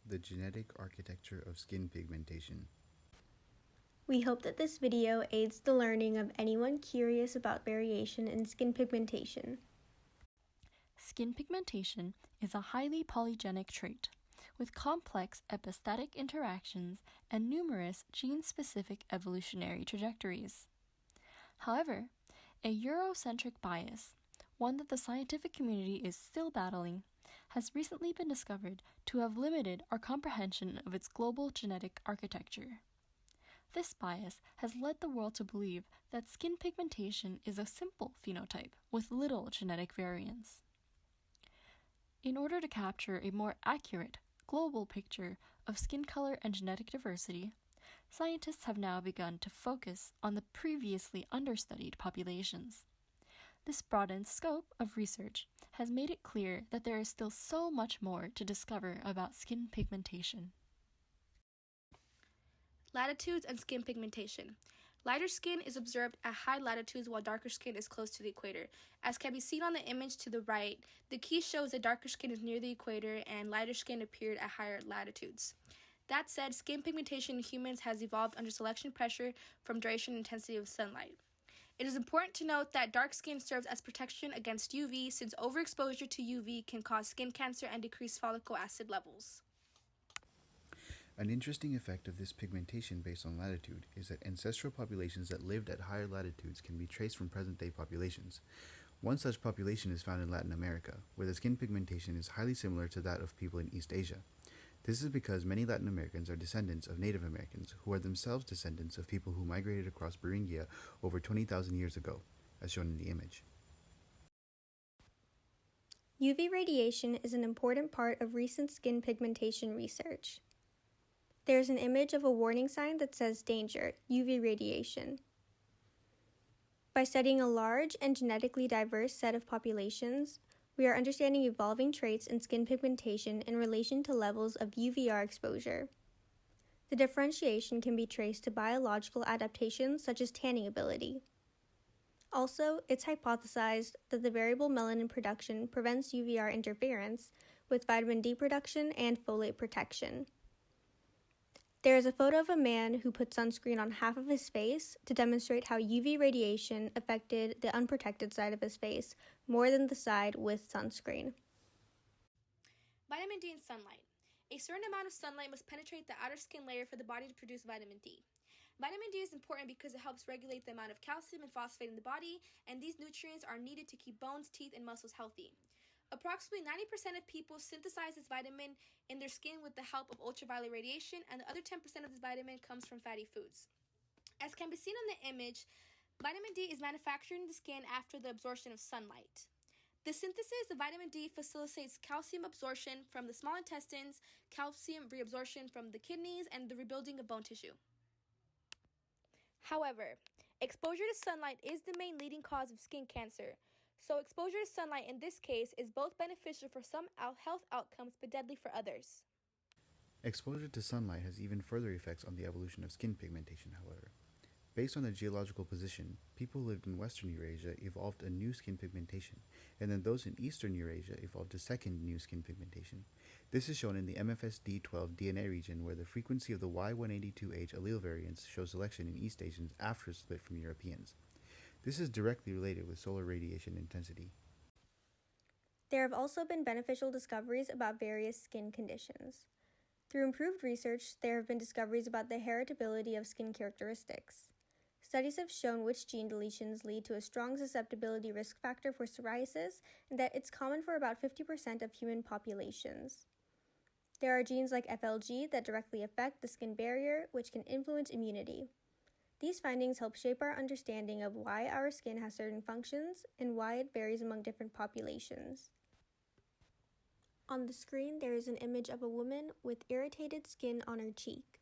The genetic architecture of skin pigmentation. We hope that this video aids the learning of anyone curious about variation in skin pigmentation. Skin pigmentation is a highly polygenic trait, with complex epistatic interactions and numerous gene-specific evolutionary trajectories. However, a Eurocentric bias, one that the scientific community is still battling, has recently been discovered to have limited our comprehension of its global genetic architecture. This bias has led the world to believe that skin pigmentation is a simple phenotype with little genetic variance. In order to capture a more accurate, global picture of skin color and genetic diversity, scientists have now begun to focus on the previously understudied populations. This broadened scope of research has made it clear that there is still so much more to discover about skin pigmentation. Latitudes and skin pigmentation. Lighter skin is observed at high latitudes while darker skin is close to the equator. As can be seen on the image to the right, the key shows that darker skin is near the equator and lighter skin appeared at higher latitudes. That said, skin pigmentation in humans has evolved under selection pressure from duration and intensity of sunlight. It is important to note that dark skin serves as protection against UV since overexposure to UV can cause skin cancer and decrease follicle acid levels. An interesting effect of this pigmentation based on latitude is that ancestral populations that lived at higher latitudes can be traced from present-day populations. One such population is found in Latin America, where the skin pigmentation is highly similar to that of people in East Asia. This is because many Latin Americans are descendants of Native Americans, who are themselves descendants of people who migrated across Beringia over 20,000 years ago, as shown in the image. UV radiation is an important part of recent skin pigmentation research. There's an image of a warning sign that says danger, UV radiation. By studying a large and genetically diverse set of populations, we are understanding evolving traits in skin pigmentation in relation to levels of UVR exposure. The differentiation can be traced to biological adaptations such as tanning ability. Also, it's hypothesized that the variable melanin production prevents UVR interference with vitamin D production and folate protection. There is a photo of a man who put sunscreen on half of his face to demonstrate how UV radiation affected the unprotected side of his face more than the side with sunscreen. Vitamin D in sunlight. A certain amount of sunlight must penetrate the outer skin layer for the body to produce vitamin D. Vitamin D is important because it helps regulate the amount of calcium and phosphate in the body, and these nutrients are needed to keep bones, teeth, and muscles healthy. Approximately 90% of people synthesize this vitamin in their skin with the help of ultraviolet radiation, and the other 10% of this vitamin comes from fatty foods. As can be seen on the image, vitamin D is manufactured in the skin after the absorption of sunlight. The synthesis of vitamin D facilitates calcium absorption from the small intestines, calcium reabsorption from the kidneys, and the rebuilding of bone tissue. However, exposure to sunlight is the main leading cause of skin cancer. So exposure to sunlight in this case is both beneficial for some health outcomes but deadly for others. Exposure to sunlight has even further effects on the evolution of skin pigmentation, however. Based on their geological position, people who lived in Western Eurasia evolved a new skin pigmentation, and then those in Eastern Eurasia evolved a second new skin pigmentation. This is shown in the MFSD12 DNA region, where the frequency of the Y182H allele variants shows selection in East Asians after split from Europeans. This is directly related with solar radiation intensity. There have also been beneficial discoveries about various skin conditions. Through improved research, there have been discoveries about the heritability of skin characteristics. Studies have shown which gene deletions lead to a strong susceptibility risk factor for psoriasis, and that it's common for about 50% of human populations. There are genes like FLG that directly affect the skin barrier, which can influence immunity. These findings help shape our understanding of why our skin has certain functions and why it varies among different populations. On the screen, there is an image of a woman with irritated skin on her cheek.